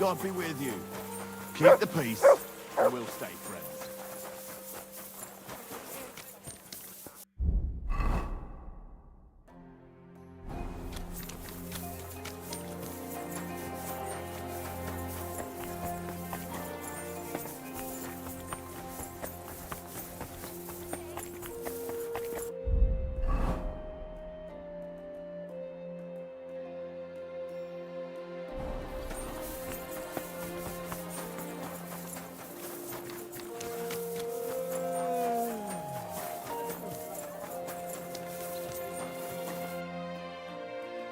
God be with you. Keep the peace, and we'll stay friends.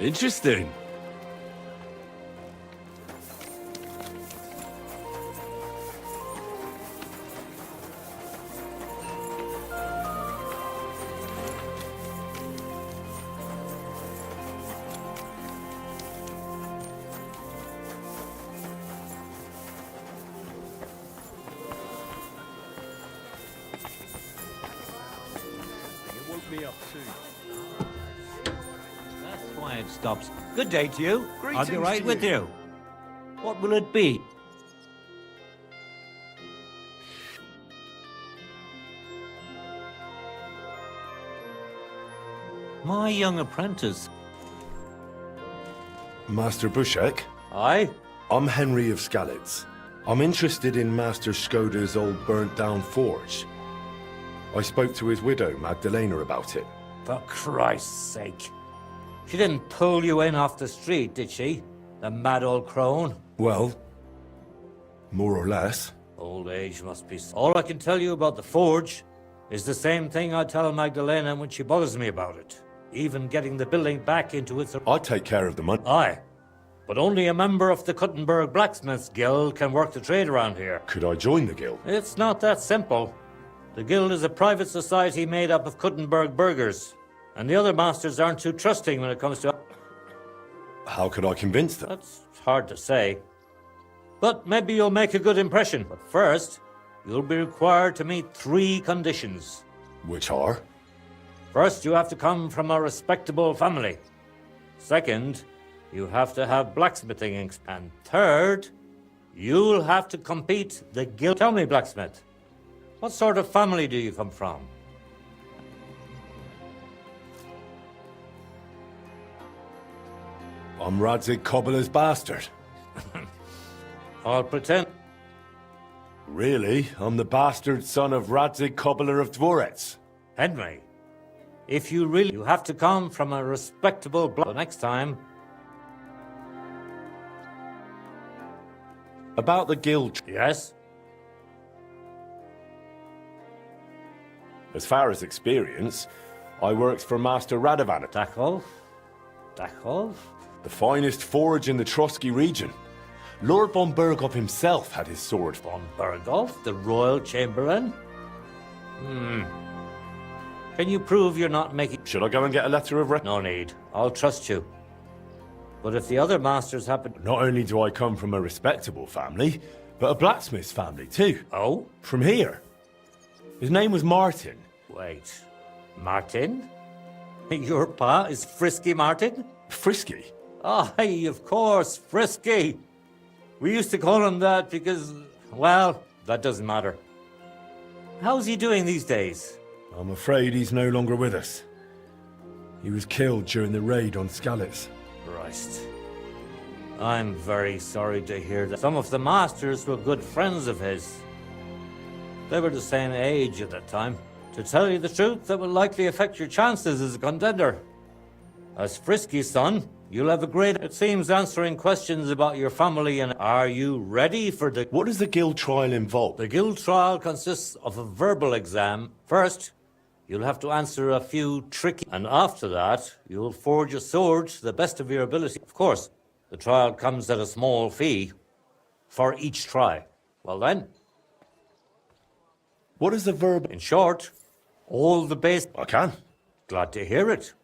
Interesting. It woke me up too. Why it stops. Good day to you. I'll be Greetings right to with you. you. What will it be? My young apprentice. Master Bushek, Aye? I'm Henry of Skalitz. I'm interested in Master Skoda's old burnt-down forge. I spoke to his widow, Magdalena, about it. For Christ's sake. She didn't pull you in off the street, did she? The mad old crone? Well, more or less. Old age must be... All I can tell you about the forge is the same thing I tell Magdalena when she bothers me about it. Even getting the building back into its... I take care of the money. Aye. But only a member of the Kuttenberg Blacksmiths Guild can work the trade around here. Could I join the guild? It's not that simple. The guild is a private society made up of Kuttenberg burghers, and the other masters aren't too trusting when it comes to... How could I convince them? That's hard to say. But maybe you'll make a good impression. But first, you'll be required to meet 3 conditions. Which are? First, you have to come from a respectable family. Second, you have to have blacksmithing experience. And third, you'll have to compete the guild... Tell me, blacksmith, what sort of family do you come from? I'm Radzig Cobbler's bastard. I'll pretend. Really? I'm the bastard son of Radzig Cobbler of Dvorets. Henry, if you really... You have to come from a respectable blood. Next time... About the guild... Yes? As far as experience, I worked for Master Radovan, Dachov? Dachov? the finest forge in the Trotsky region. Lord von Berghoff himself had his sword. Von Berghoff, the royal chamberlain? Can you prove you're not making... Should I go and get a letter of No need. I'll trust you. But if the other masters happen... Not only do I come from a respectable family, but a blacksmith's family too. Oh? From here. His name was Martin. Wait. Martin? Your pa is Frisky Martin? Frisky? Aye, of course, Frisky. We used to call him that because, well, that doesn't matter. How's he doing these days? I'm afraid he's no longer with us. He was killed during the raid on Skalitz. Christ. I'm very sorry to hear that. Some of the masters were good friends of his. They were the same age at that time. To tell you the truth, that will likely affect your chances as a contender. As Frisky's son, you'll have a great... It seems answering questions about your family and... Are you ready for the... What does the guild trial involve? The guild trial consists of a verbal exam. First, you'll have to answer a few tricky... And after that, you'll forge a sword to the best of your ability. Of course, the trial comes at a small fee for each try. Well then... What is the verb? In short, all the base... I can. Glad to hear it.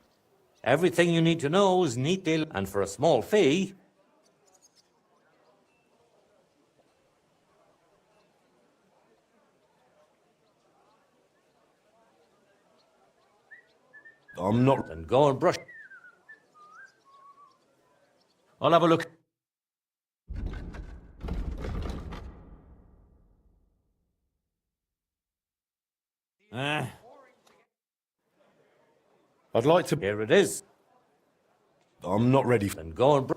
Everything you need to know is neatly... And for a small fee... I'm not... Then go and brush... I'll have a look. Ah, I'd like to... here it is. I'm not ready. Then go and...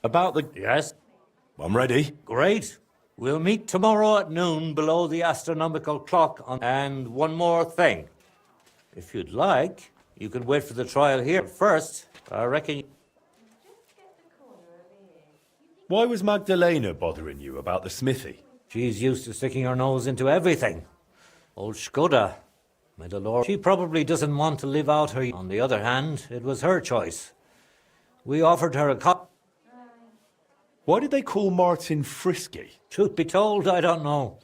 About the... Yes? I'm ready. Great. We'll meet tomorrow at noon below the astronomical clock on... And one more thing. If you'd like, you can wait for the trial here. First, I reckon... Why was Magdalena bothering you about the smithy? She's used to sticking her nose into everything. Old Skoda, may the Lord... She probably doesn't want to live out her... On the other hand, it was her choice. We offered her a cop... Why did they call Martin Frisky? Truth be told, I don't know.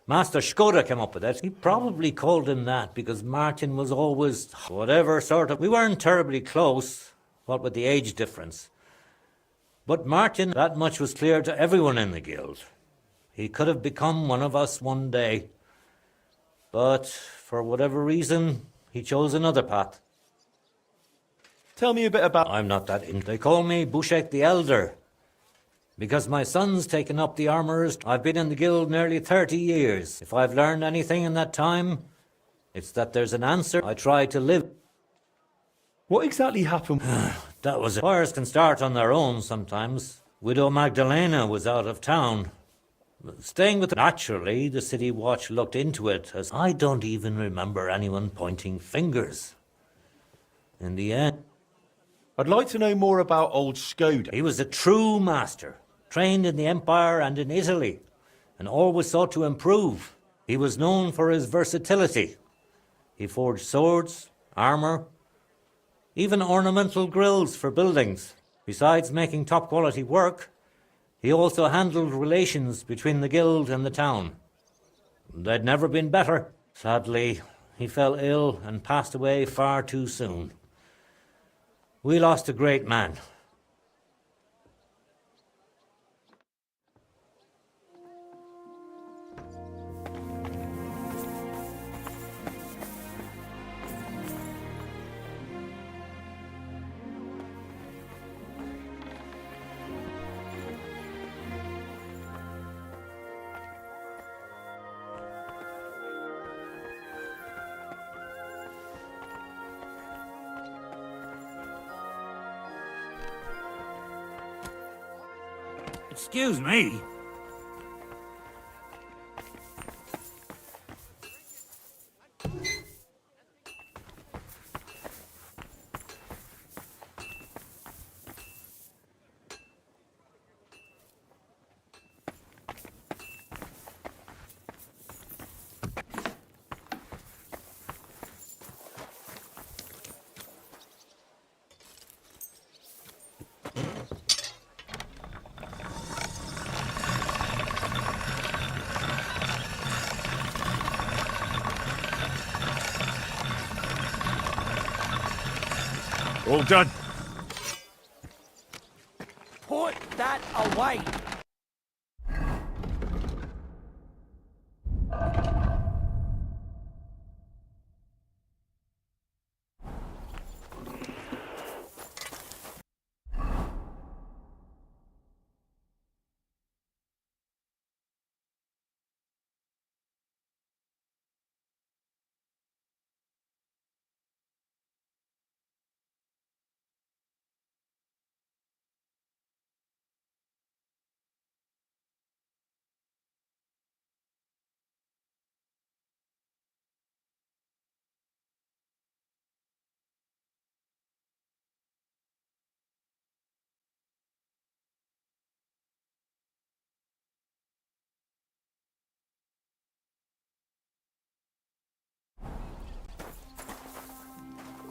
Master Skoda came up with it. He probably called him that because Martin was always... whatever sort of... We weren't terribly close, what with the age difference. But Martin, that much was clear to everyone in the guild. He could have become one of us one day. But for whatever reason, he chose another path. Tell me a bit about... I'm not that in. They call me Bushek the Elder. Because my son's taken up the armourers. I've been in the guild nearly 30 years. If I've learned anything in that time, it's that there's an answer. I try to live. What exactly happened? That was it. Fires can start on their own sometimes. Widow Magdalena was out of town. Staying with... Naturally, the City Watch looked into it, as I don't even remember anyone pointing fingers. In the end... I'd like to know more about old Skoda. He was a true master, trained in the Empire and in Italy, and always sought to improve. He was known for his versatility. He forged swords, armour, even ornamental grills for buildings. Besides making top-quality work, he also handled relations between the guild and the town. They'd never been better. Sadly, he fell ill and passed away far too soon. We lost a great man. Excuse me. All done. Put that away!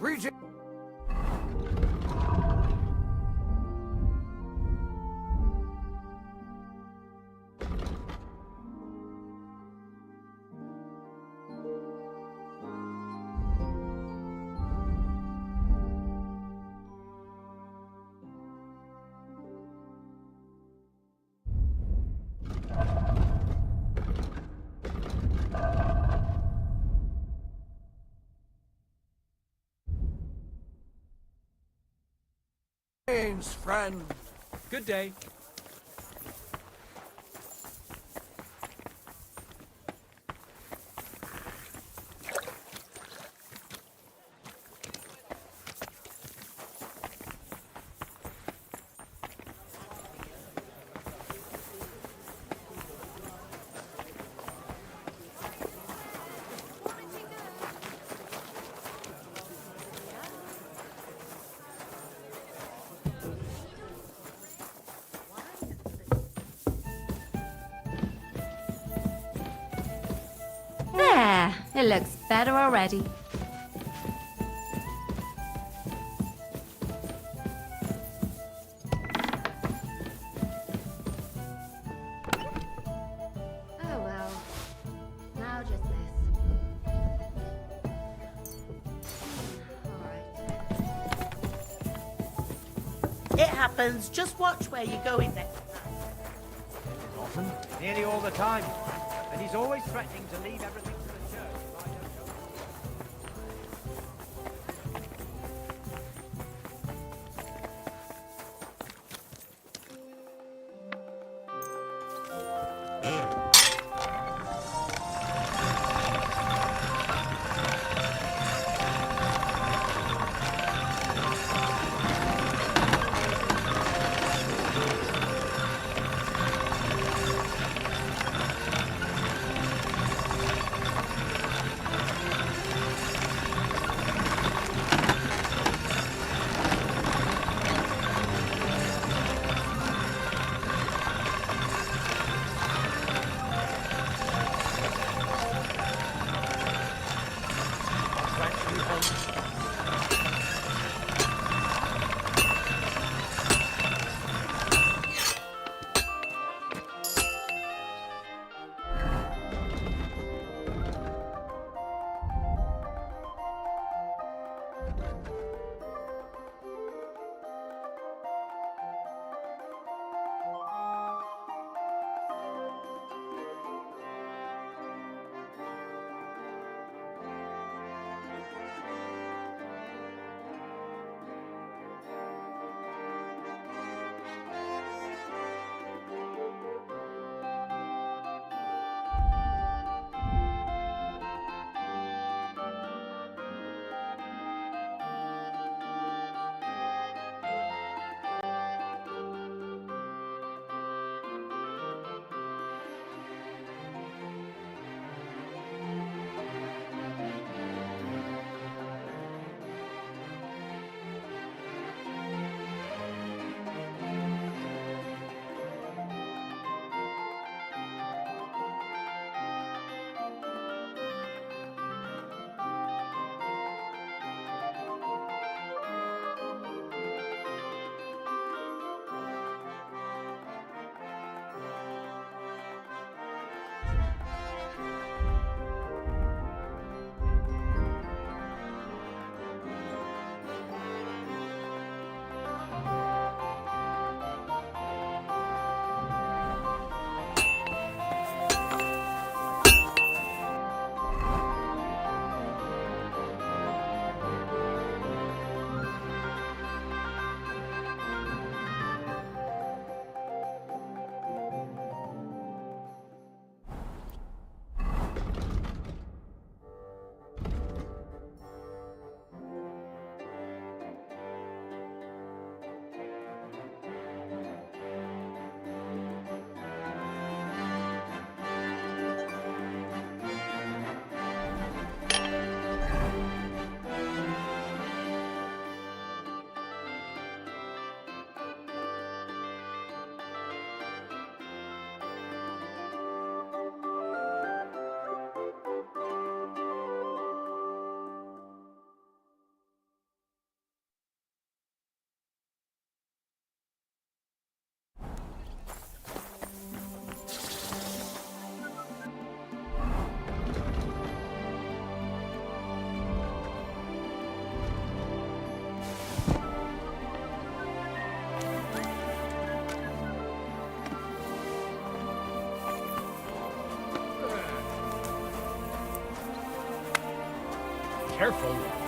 Greeting. Friend. Good day. There, it looks better already. Oh well, now just this. It happens. Just watch where you're going next. Often, nearly all the time. And he's always threatening to leave everything to the church if I don't go. careful.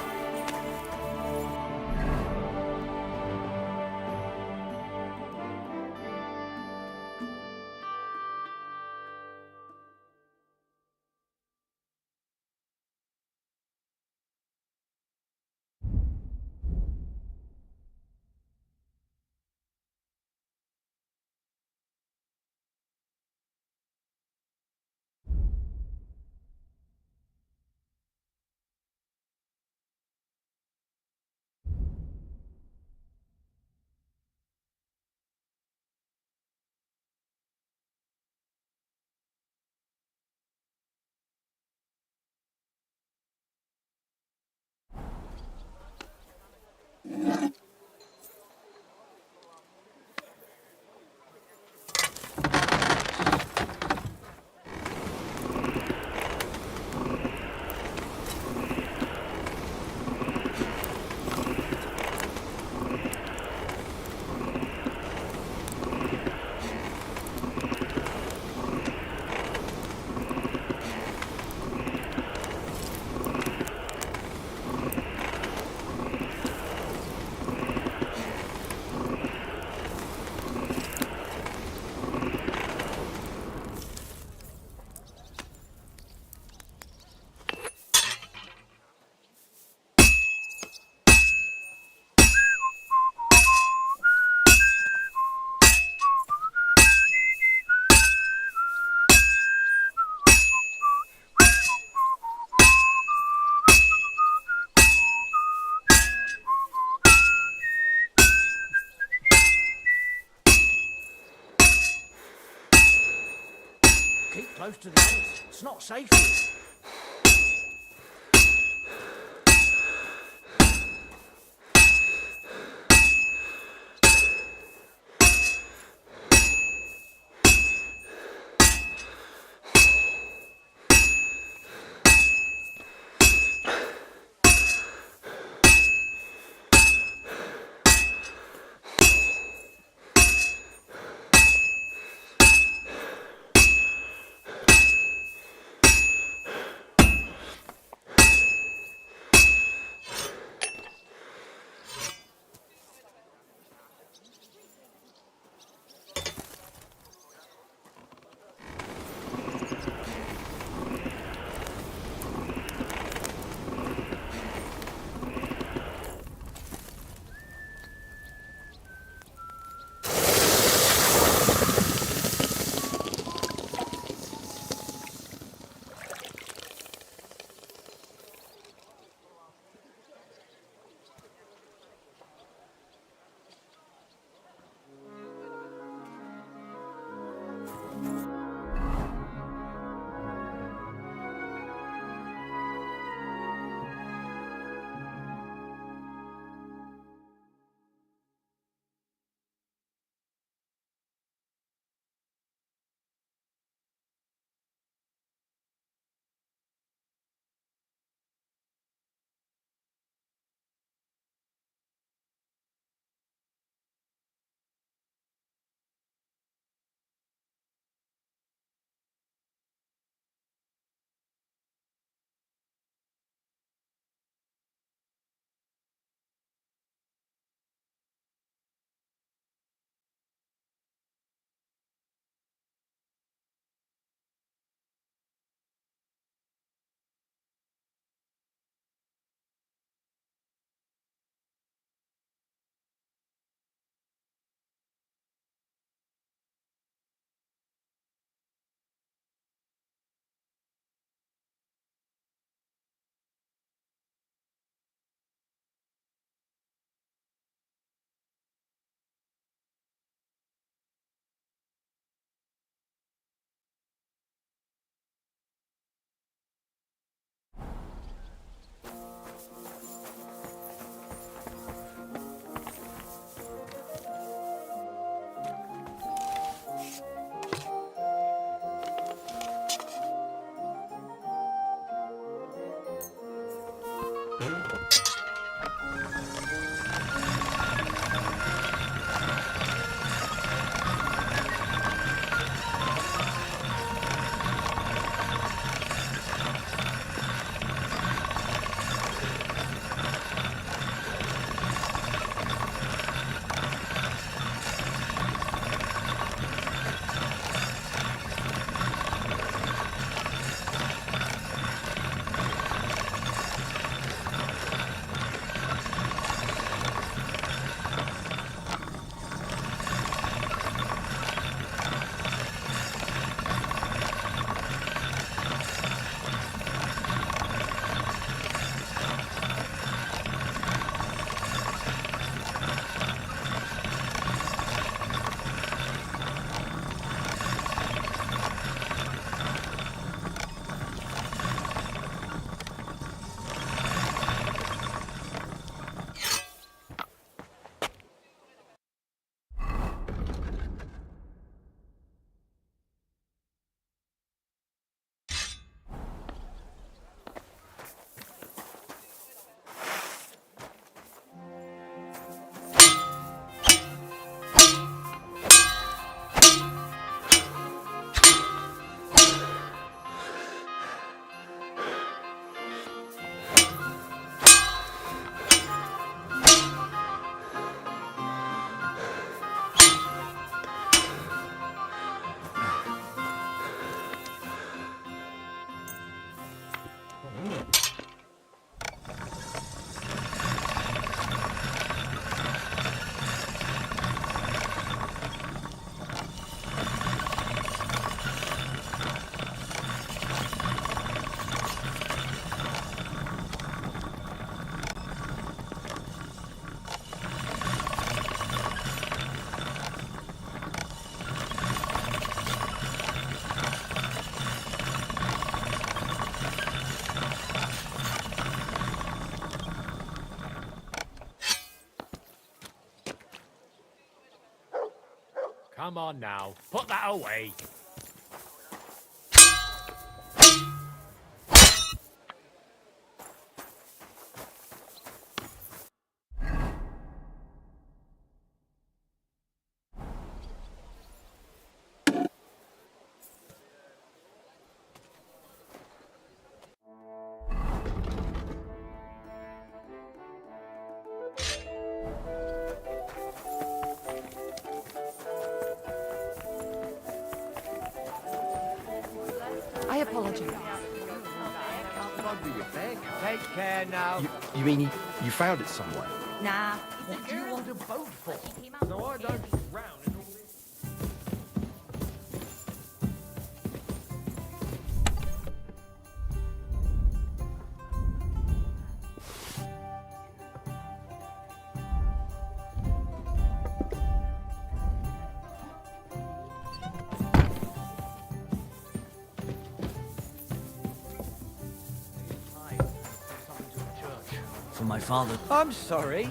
Keep close to the others. It's not safe here. Come on now, put that away. I apologize. Take care now. You mean you found it somewhere? Nah. What do you want a boat for? No, I don't drown in all this. For my father. I'm sorry.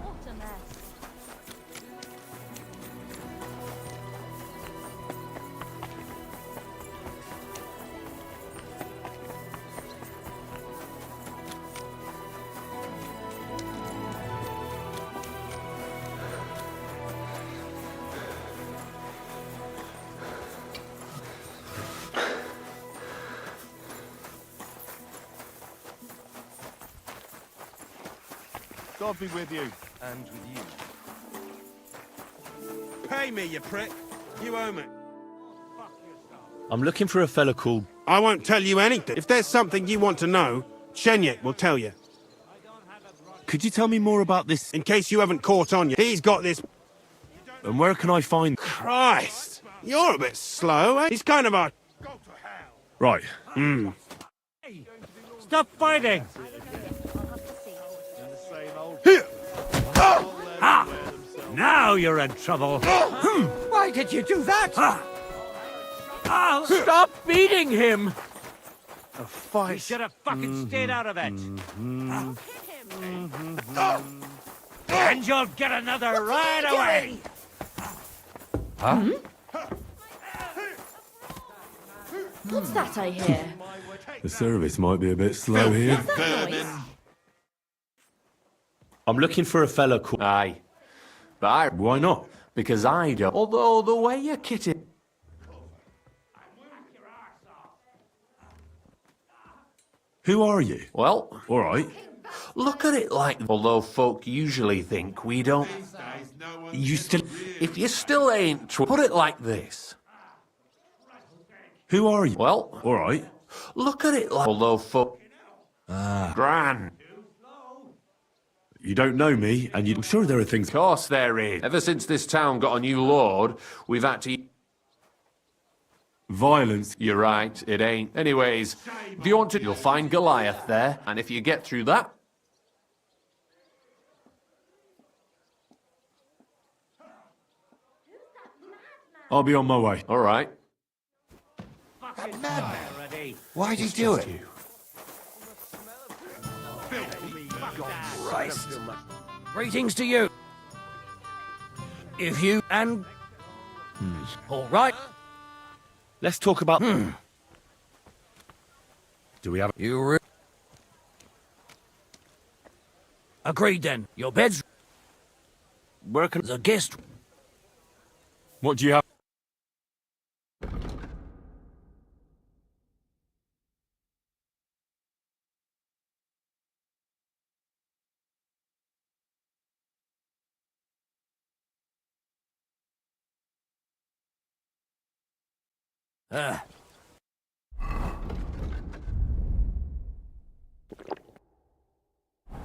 What a mess. God be with you. And with you. Pay me, you prick. You owe me. I'm looking for a fella called... I won't tell you anything. If there's something you want to know, Shenyek will tell you. Could you tell me more about this? In case you haven't caught on yet, he's got this... And where can I find... Christ! You're a bit slow, eh? He's kind of a... Right. Stop fighting! Now you're in trouble. Why did you do that? Stop beating him! A fight. You should have fucking stayed out of it. And you'll get another right away. Huh? What's that I hear? The service might be a bit slow here. What's that noise? I'm looking for a fella called... Aye. But Why not? because I don't. Although the way you kit it. Who are you? Well, All right. look at it like. Although folk usually think we don't. You still... If you still ain't. Put it like this. Who are you? Well, All right. look at it like. Although folk. Gran. You don't know me, and I'm sure there are things... Of course there is. Ever since this town got a new lord, we've had to. Violence. You're right, it ain't. Anyways, if you want to, you'll find Goliath there, and if you get through that. I'll be on my way. All right. Why'd he do it? Christ. Greetings to you. If you and... All right. Let's talk about... Do we have... You agreed then. Your bed's... Where can... the guest... What do you have?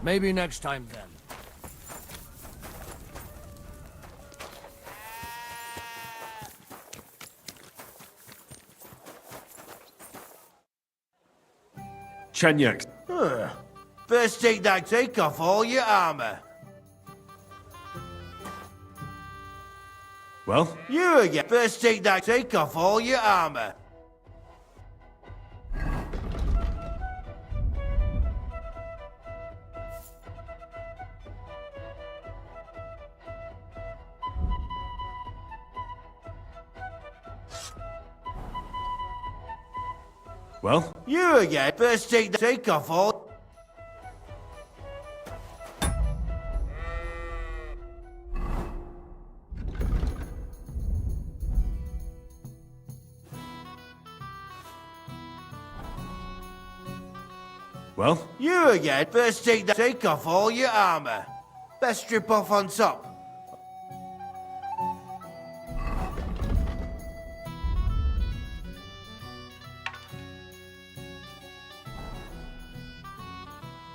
Maybe next time then. Shenyek. First take off all your armor. Well? You again. First take off all your armor. Well? You again. First take off all... Well? You again. First take off all your armor. Best strip off on top.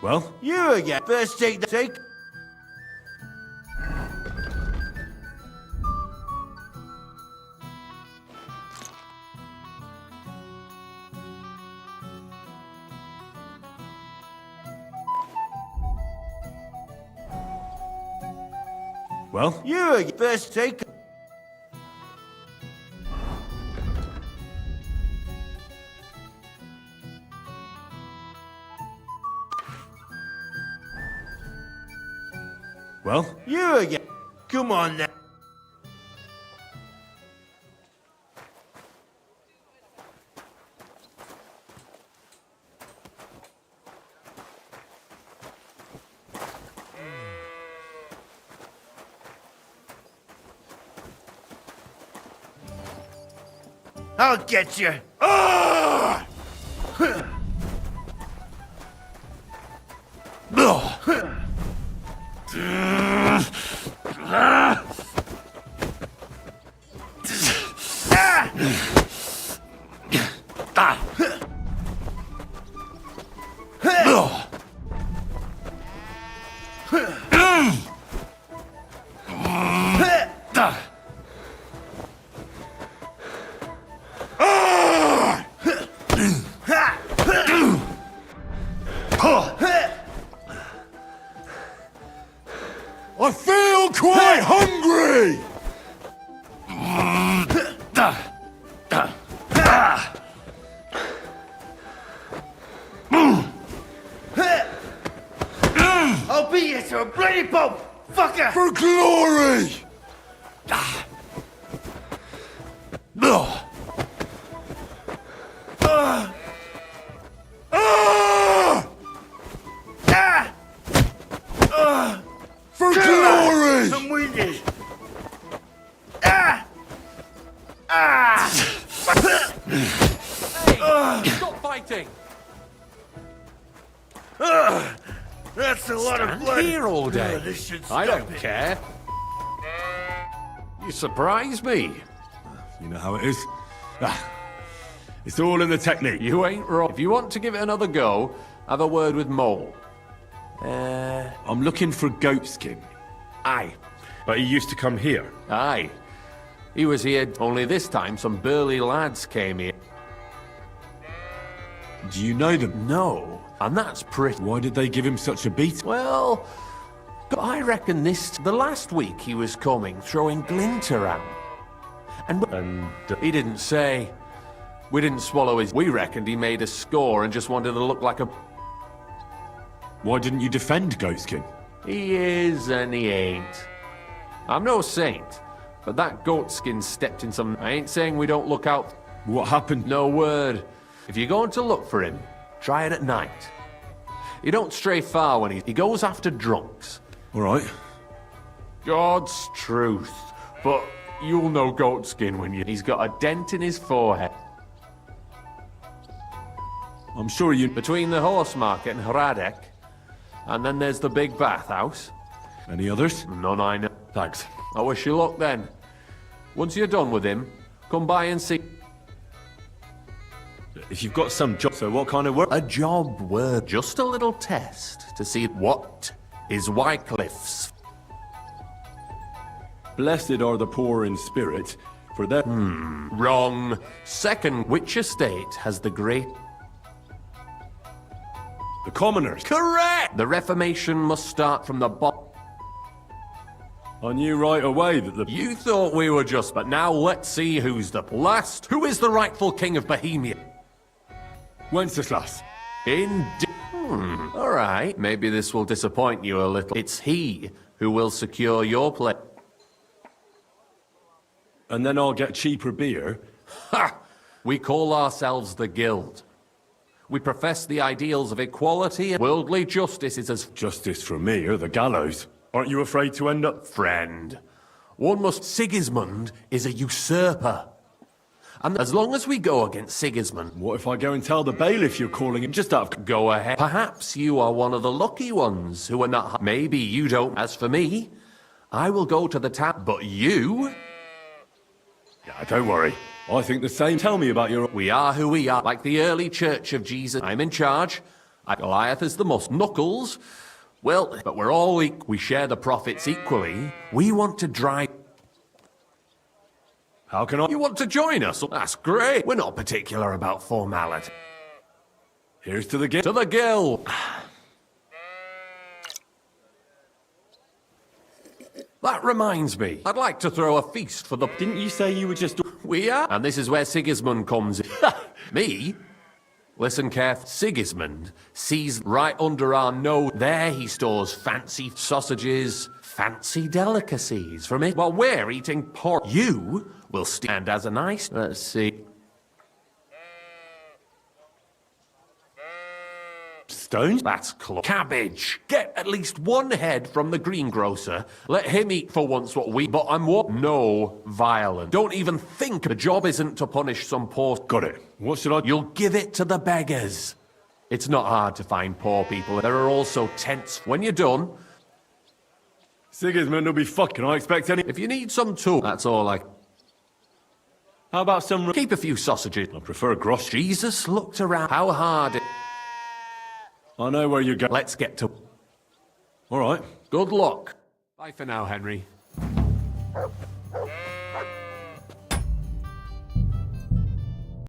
Well? You again. First take... Well? You again. First take... Well? You again. Come on now. I'll get you. Ah! I feel quite hungry! I'll beat you to a bloody pulp, fucker! For glory! For glory! I'm winded. Stop fighting! That's a lot of Stand blood. here all day. This should I stop don't it. care. You surprise me. You know how it is. It's all in the technique. You ain't wrong. If you want to give it another go, have a word with Mole. I'm looking for Goatskin. Aye. But he used to come here. Aye. He was here, only this time some burly lads came here. Do you know them? No. And that's pretty... Why did they give him such a beat? Well, I reckon the last week he was coming, throwing glint around. And he didn't say. We didn't swallow his... We reckoned he made a score and just wanted to look like a... Why didn't you defend Goatskin? He is and he ain't. I'm no saint, but that goatskin stepped in some... I ain't saying we don't look out... What happened? No word. If you're going to look for him, try it at night. You don't stray far when he goes after drunks. All right. God's truth. But you'll know goatskin when he's got a dent in his forehead. I'm sure you... Between the horse market and Hradek. And then there's the big bathhouse. Any others? None I know. Thanks. I wish you luck then. Once you're done with him, come by and see... If you've got some job, so what kind of work? A job word. Just a little test to see what is Wycliffe's. Blessed are the poor in spirit, for their... Wrong. Second, which estate has the great... The commoners. Correct! The Reformation must start from the bottom. I knew right away that the... You thought we were just, but now let's see who's the last. Who is the rightful king of Bohemia? Wenceslas. Indeed. All right, maybe this will disappoint you a little. It's he who will secure your place. And then I'll get cheaper beer? Ha! We call ourselves the Guild. We profess the ideals of equality and worldly justice is as... Justice for me or the gallows? Aren't you afraid to end up... Friend, one must... Sigismund is a usurper. And as long as we go against Sigismund... What if I go and tell the bailiff you're calling him just out of... Go ahead. Perhaps you are one of the lucky ones who are not... Maybe you don't. As for me, I will go to the town. But you... Yeah, don't worry. I think the same. Tell me about your... We are who we are. Like the early Church of Jesus. I'm in charge. Goliath is the most. Knuckles... Well, but we're all equal. We share the profits equally. We want to drive... How can I... You want to join us? That's great. We're not particular about formality. Here's to the guild. To the Guild. That reminds me. I'd like to throw a feast for the... Didn't you say you were just... We are. And this is where Sigismund comes in. Me? Listen carefully. Sigismund sees right under our nose. There he stores fancy sausages, fancy delicacies from it, while we're eating pork. You will stand as a nice... Let's see. Stones? That's close. Cabbage. Get at least one head from the greengrocer. Let him eat for once what we... But I'm what? No violence. Don't even think. The job isn't to punish some poor... Got it. What should I... You'll give it to the beggars. It's not hard to find poor people. There are also tents. When you're done... Sigismund will be fucking. I expect any... If you need some too, that's all I... How about some... Keep a few sausages. I prefer gross. Jesus looked around. How hard it... I know where you're going. Let's get to... All right. Good luck. Bye for now, Henry.